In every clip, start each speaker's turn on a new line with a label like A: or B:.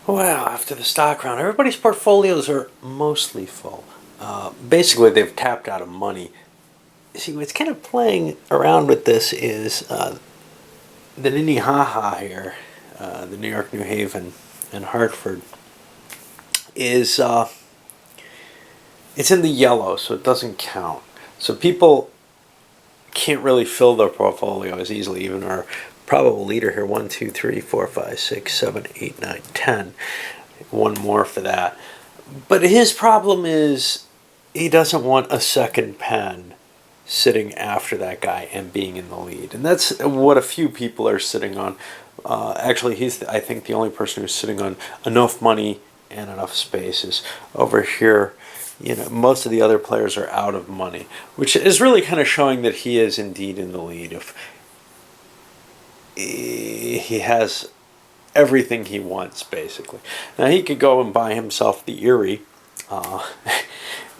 A: Well, after the stock round, everybody's portfolios are mostly full. Basically, they've tapped out of money. See, what's kind of playing around with this is the Minnehaha here, the New York, New Haven, and Hartford, is it's in the yellow, so it doesn't count. So people can't really fill their portfolio as easily. Even our probable leader here, 1, 2, 3, 4, 5, 6, 7, 8, 9, 10. One more for that. But his problem is he doesn't want a second pen sitting after that guy and being in the lead. And that's what a few people are sitting on. Actually, he's, I think, the only person who's sitting on enough money and enough spaces. Over here, most of the other players are out of money, which is really kind of showing that he is indeed in the lead. If he has everything he wants, basically. Now, he could go and buy himself the Erie.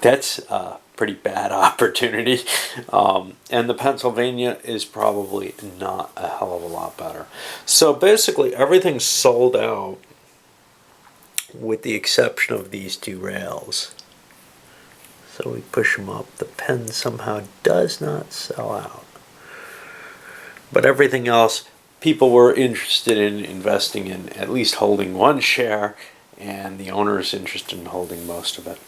A: That's a pretty bad opportunity. And the Pennsylvania is probably not a hell of a lot better. So basically, everything's sold out with the exception of these two rails. So we push them up. The pen somehow does not sell out. But everything else, people were interested in investing in at least holding one share, and the owner is interested in holding most of it.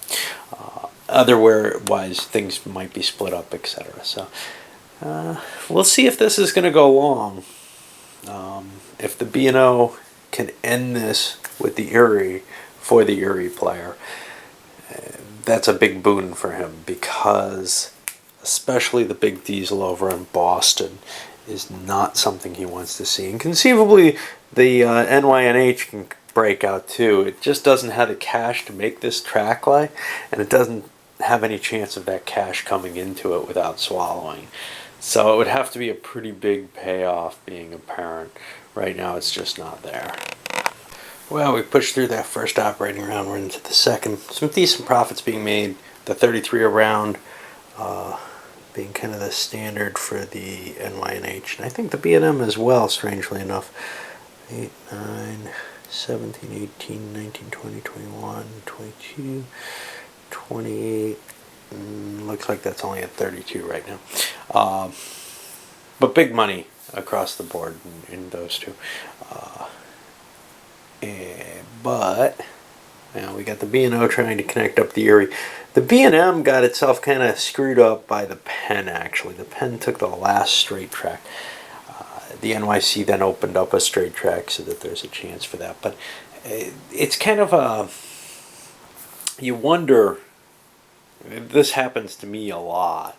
A: Otherwise, things might be split up, etc. So we'll see if this is going to go long. If the B&O can end this with the Erie for the Erie player, that's a big boon for him, because especially the big diesel over in Boston is not something he wants to see. And conceivably, the NYNH can break out too. It just doesn't have the cash to make this track lie, and it doesn't have any chance of that cash coming into it without swallowing. So it would have to be a pretty big payoff being apparent. Right now, it's just not there. Well, we pushed through that first operating round. We're into the second. Some decent profits being made. The 33 a round being kind of the standard for the NYNH. And I think the B&M as well, strangely enough. 8, 9, 17, 18, 19, 20, 21, 22, 28. Looks like that's only at 32 right now. But big money across the board in those two. But we got the B&O trying to connect up the Erie. The B&M got itself kind of screwed up by the Penn, actually. The Penn took the last straight track. The NYC then opened up a straight track so that there's a chance for that. But it's kind of a... You wonder... This happens to me a lot.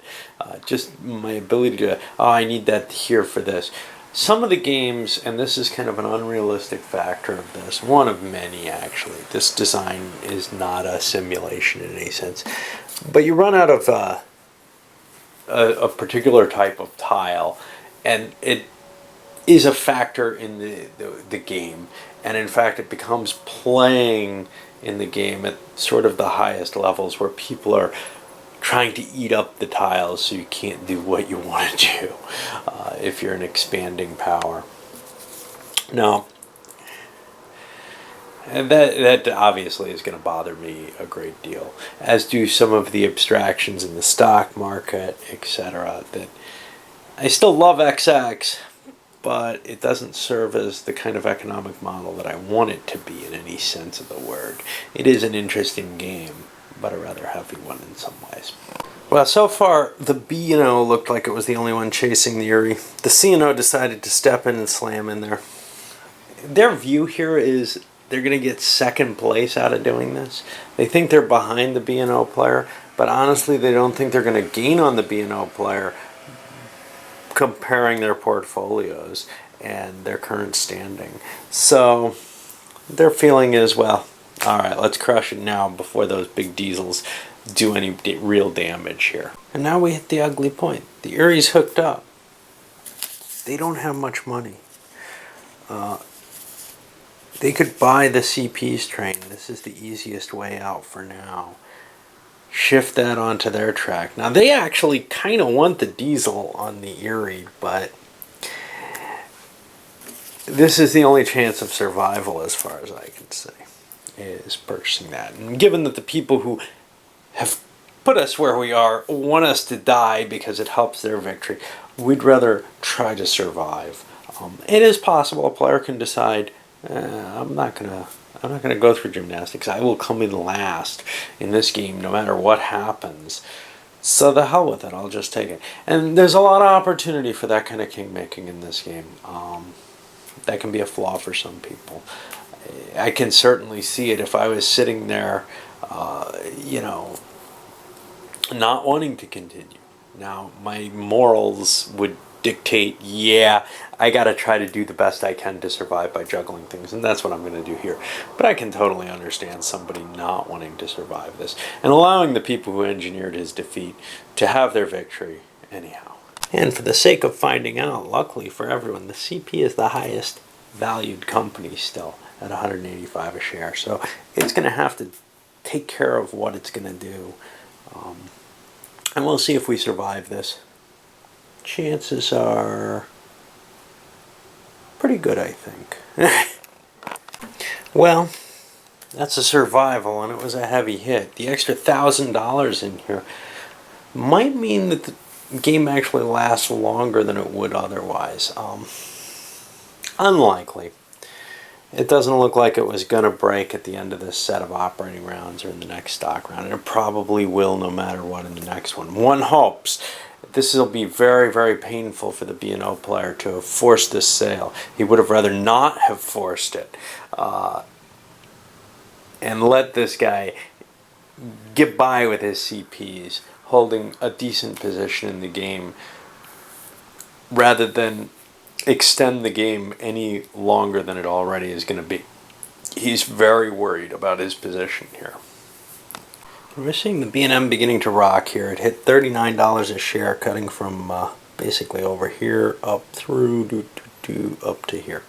A: Just my ability to... Oh, I need that here for this. Some of the games, and this is kind of an unrealistic factor of this, one of many actually. This design is not a simulation in any sense. But you run out of a particular type of tile, and it is a factor in the game. And in fact, it becomes playing in the game at sort of the highest levels where people are trying to eat up the tiles so you can't do what you want to do if you're an expanding power. Now, and that obviously is going to bother me a great deal, as do some of the abstractions in the stock market, etc. That I still love XX, but it doesn't serve as the kind of economic model that I want it to be in any sense of the word. It is an interesting game, but a rather heavy one in some ways. Well, so far, the B&O looked like it was the only one chasing the Erie. The C&O decided to step in and slam in there. Their view here is they're going to get second place out of doing this. They think they're behind the B&O player, but honestly, they don't think they're going to gain on the B&O player comparing their portfolios and their current standing. So their feeling is, well, all right, let's crush it now before those big diesels do any real damage here. And now we hit the ugly point. The Erie's hooked up. They don't have much money. They could buy the CP's train. This is the easiest way out for now. Shift that onto their track. Now, they actually kind of want the diesel on the Erie, but this is the only chance of survival as far as I can say, is purchasing that. And given that the people who have put us where we are want us to die because it helps their victory, we'd rather try to survive. It is possible a player can decide, I'm not gonna go through gymnastics. I will come in last in this game no matter what happens. So the hell with it, I'll just take it. And there's a lot of opportunity for that kind of king making in this game. That can be a flaw for some people. I can certainly see it if I was sitting there, not wanting to continue. Now, my morals would dictate, yeah, I got to try to do the best I can to survive by juggling things, and that's what I'm going to do here. But I can totally understand somebody not wanting to survive this and allowing the people who engineered his defeat to have their victory anyhow. And for the sake of finding out, luckily for everyone, the CP is the highest valued company still at 185 a share. So it's going to have to take care of what it's going to do. And we'll see if we survive this. Chances are pretty good, I think. Well, that's a survival, and it was a heavy hit. The extra $1,000 in here might mean that the game actually lasts longer than it would otherwise. Unlikely. It doesn't look like it was going to break at the end of this set of operating rounds or in the next stock round. And it probably will no matter what in the next one. One hopes. This will be very, very painful for the B&O player to have forced this sale. He would have rather not have forced it and let this guy get by with his CPs, holding a decent position in the game, rather than extend the game any longer than it already is going to be. He's very worried about his position here. We're seeing the B&M beginning to rock here. It hit $39 a share, cutting from basically over here up through up to here.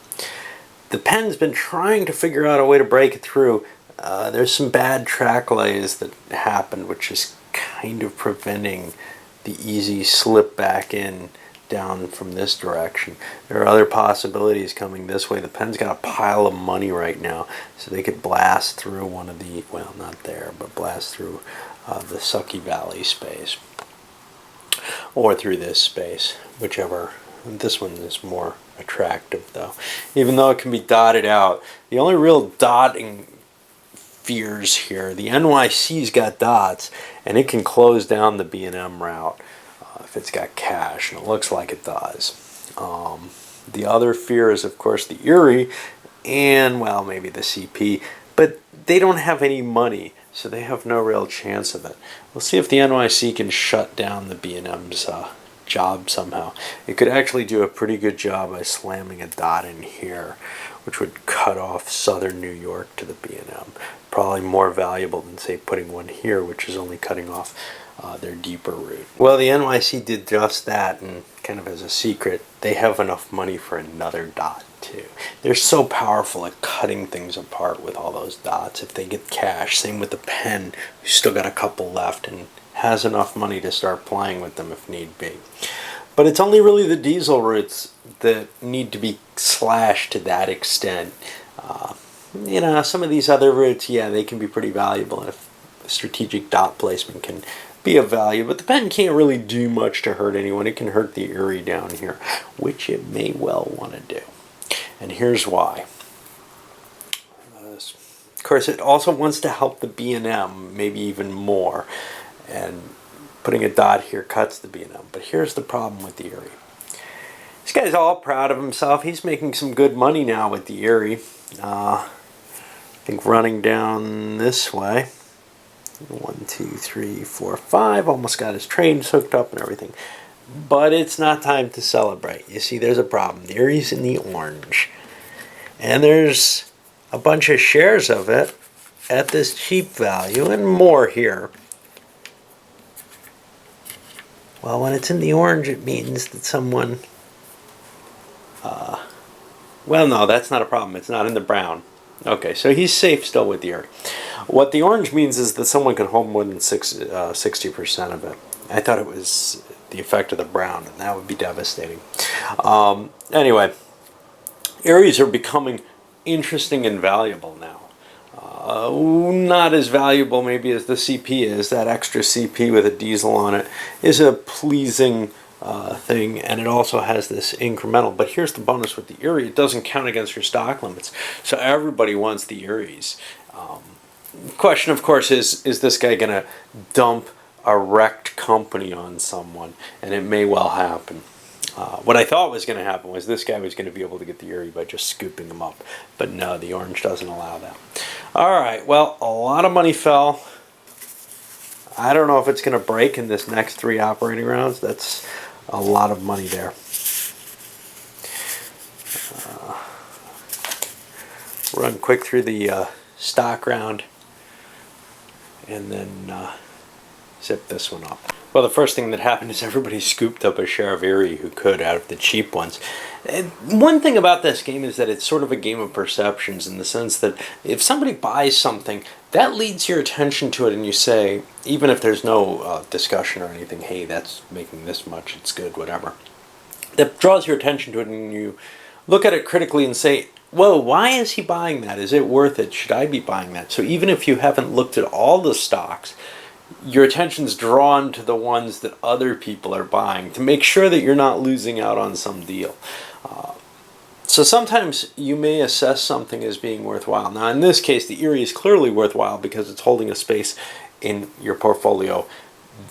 A: The pen's been trying to figure out a way to break it through. There's some bad track lays that happened, which is kind of preventing the easy slip back in down from this direction. There are other possibilities coming this way. The pen's got a pile of money right now, so they could blast through one of the, well, not there, but blast through the Sucky Valley space, or through this space, whichever. This one is more attractive though, even though it can be dotted out. The only real dotting fears here, the NYC's got dots, and it can close down the B&M route if it's got cash, and it looks like it does. The other fear is, of course, the Erie and, well, maybe the CP, but they don't have any money, so they have no real chance of it. We'll see if the NYC can shut down the B&M's job somehow. It could actually do a pretty good job by slamming a dot in here, which would cut off southern New York to the B&M. Probably more valuable than, say, putting one here, which is only cutting off their deeper route. Well, the NYC did just that, and kind of as a secret, they have enough money for another dot too. They're so powerful at cutting things apart with all those dots if they get cash. Same with the pen, who's still got a couple left and has enough money to start playing with them if need be. But it's only really the diesel routes that need to be slashed to that extent. Some of these other routes, yeah, they can be pretty valuable if strategic dot placement can be of value, but the pen can't really do much to hurt anyone. It can hurt the Erie down here, which it may well want to do. And here's why. Of course, it also wants to help the B&M, maybe even more. And putting a dot here cuts the B&M. But here's the problem with the Erie. This guy's all proud of himself. He's making some good money now with the Erie. I think running down this way. 1, 2, 3, 4, 5. Almost got his trains hooked up and everything. But it's not time to celebrate. You see, there's a problem. The Erie's in the orange. And there's a bunch of shares of it at this cheap value and more here. Well, when it's in the orange, it means that someone... well, no, that's not a problem. It's not in the brown. Okay, so he's safe still with the Erie. What the orange means is that someone can hold more than 60% of it. I thought it was the effect of the brown, and that would be devastating. Anyway, Areas are becoming interesting and valuable now. Not as valuable maybe as the CP is. That extra CP with a diesel on it is a pleasing thing, and it also has this incremental. But here's the bonus with the Erie: it doesn't count against your stock limits, so everybody wants the Eries. Question, of course, is this guy going to dump a wrecked company on someone? And it may well happen. What I thought was going to happen was this guy was going to be able to get the Erie by just scooping them up. But no, the orange doesn't allow that. All right, well, a lot of money fell. I don't know if it's going to break in this next 3 operating rounds. That's a lot of money there. Run quick through the stock round and then zip this one up. Well, the first thing that happened is everybody scooped up a share of Erie who could out of the cheap ones. And one thing about this game is that it's sort of a game of perceptions, in the sense that if somebody buys something, that leads your attention to it, and you say, even if there's no discussion or anything, hey, that's making this much, it's good, whatever. That draws your attention to it, and you look at it critically and say, whoa, why is he buying that? Is it worth it? Should I be buying that? So even if you haven't looked at all the stocks, your attention's drawn to the ones that other people are buying to make sure that you're not losing out on some deal. So sometimes you may assess something as being worthwhile. Now, in this case, the Erie is clearly worthwhile because it's holding a space in your portfolio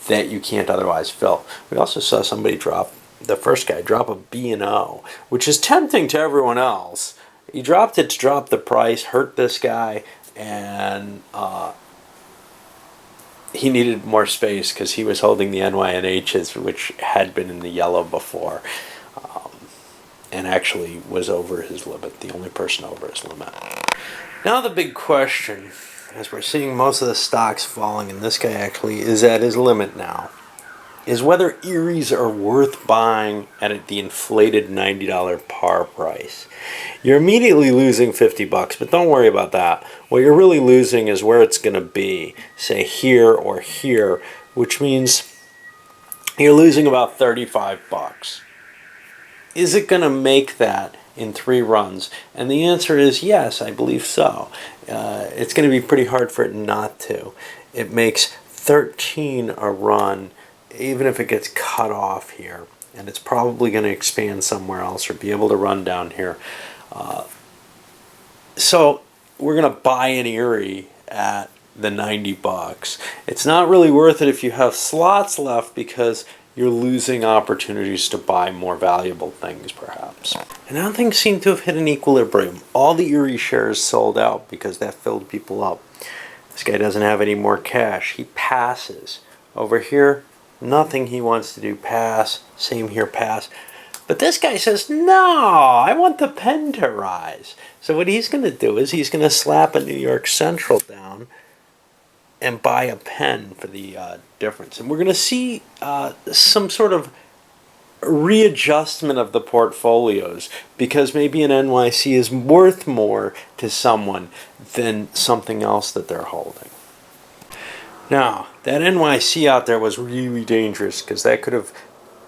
A: that you can't otherwise fill. We also saw somebody drop, the first guy, drop a B&O, which is tempting to everyone else. He dropped it to drop the price, hurt this guy, and he needed more space because he was holding the NYNHs, which had been in the yellow before, and actually was over his limit, the only person over his limit. Now the big question, as we're seeing most of the stocks falling, and this guy actually is at his limit now, is whether Eries are worth buying at the inflated $90 par price. You're immediately losing $50, but don't worry about that. What you're really losing is where it's going to be, say here or here, which means you're losing about $35. Is it going to make that in 3 runs? And the answer is yes, I believe so. It's going to be pretty hard for it not to. It makes 13 a run, even if it gets cut off here, and it's probably going to expand somewhere else or be able to run down here. So we're going to buy an Erie at the $90. It's not really worth it if you have slots left, because you're losing opportunities to buy more valuable things, perhaps. And now things seem to have hit an equilibrium. All the Erie shares sold out because that filled people up. This guy doesn't have any more cash. He passes. Over here, nothing he wants to do, pass. Same here, pass. But this guy says, no, I want the pen to rise. So what he's going to do is he's going to slap a New York Central down and buy a pen for the difference. And we're going to see some sort of readjustment of the portfolios, because maybe an NYC is worth more to someone than something else that they're holding. Now, that NYC out there was really dangerous, because that could have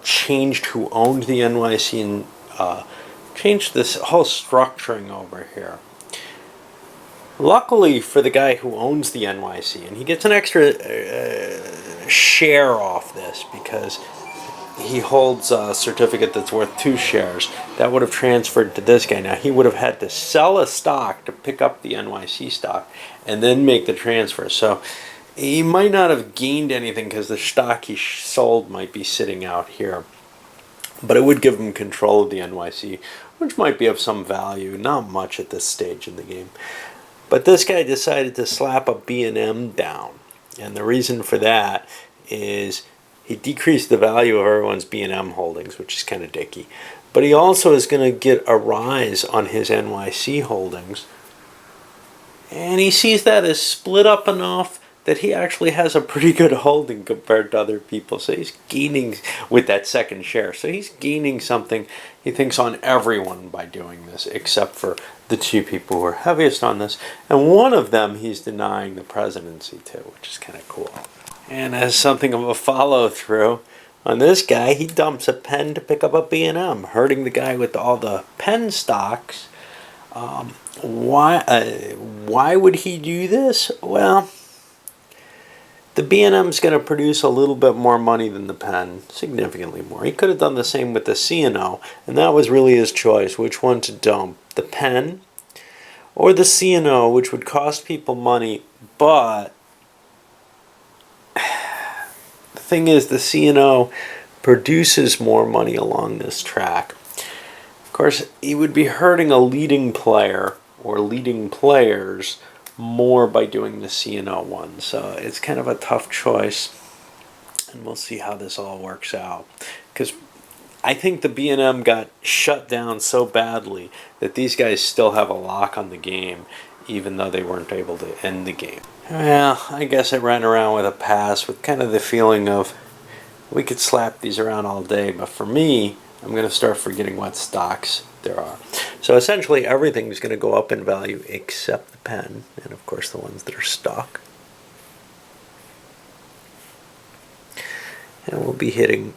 A: changed who owned the NYC and changed this whole structuring over here. Luckily for the guy who owns the NYC, and he gets an extra share off this because he holds a certificate that's worth 2 shares. That would have transferred to this guy. Now, he would have had to sell a stock to pick up the NYC stock and then make the transfer. So he might not have gained anything because the stock he sold might be sitting out here. But it would give him control of the NYC, which might be of some value. Not much at this stage in the game. But this guy decided to slap a B&M down. And the reason for that is he decreased the value of everyone's B&M holdings, which is kind of dicky. But he also is going to get a rise on his NYC holdings. And he sees that as split up enough that he actually has a pretty good holding compared to other people. So he's gaining with that second share. So he's gaining something, he thinks, on everyone by doing this, except for the 2 people who are heaviest on this. And one of them he's denying the presidency to, which is kind of cool. And as something of a follow-through on this guy, he dumps a pen to pick up a B&M, hurting the guy with all the pen stocks Why would he do this? Well, the B&M is going to produce a little bit more money than the pen, significantly more. He could have done the same with the C&O, and that was really his choice, which one to dump, the pen or the C&O, which would cost people money, but the thing is the C&O produces more money along this track. Of course, he would be hurting a leading player or leading players more by doing the C&O one. So it's kind of a tough choice, and we'll see how this all works out. Because I think the B&M got shut down so badly that these guys still have a lock on the game, even though they weren't able to end the game. Well, I guess I ran around with a pass with kind of the feeling of we could slap these around all day, but for me, I'm going to start forgetting what stocks there are. So essentially everything is going to go up in value except the pen, and of course the ones that are stock. And we'll be hitting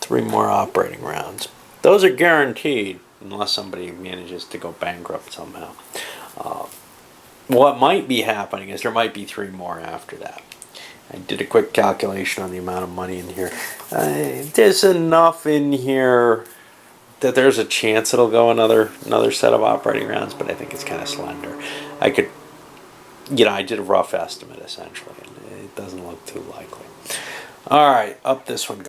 A: 3 more operating rounds. Those are guaranteed unless somebody manages to go bankrupt somehow. What might be happening is there might be 3 more after that. I did a quick calculation on the amount of money in here. There's enough in here that there's a chance it'll go another set of operating rounds, but I think it's kind of slender. I could, I did a rough estimate essentially, and it doesn't look too likely. All right, up this one goes.